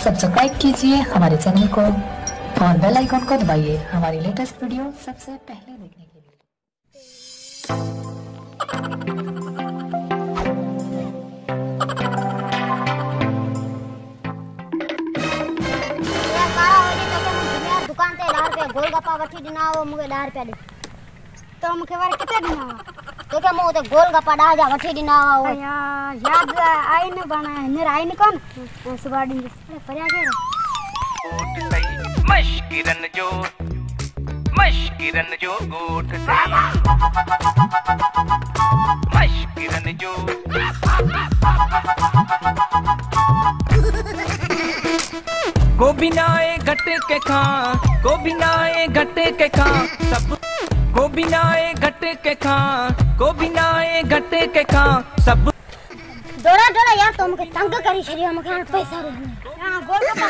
Subscribe कीजिए हमारे channel को और बेल आइकन को दबाइए हमारी लेटेस्ट वीडियो सबसे पहले देखने के लिए। दुकान ते 10 रुपया गोलगप्पा वठी दिना हो मुके 10 रुपया दे तो मुखे वार किथे दिना तो के मो ते गोलगप्पा 10 जा वठी दिना हो यार याद आई न बना हिनर आई न कोन सुबाडी अरे पर्या के मशकिरन जो गोठ मशकिरन जो को बिनाए घट के खां को बिनाए घट के खां सब को बिनाए घट के खां को बिनाए घट के खां सब डोरा डोरा यार तो मुके तंग करी छरियो मुके पैसा रे हां गोलगप्पा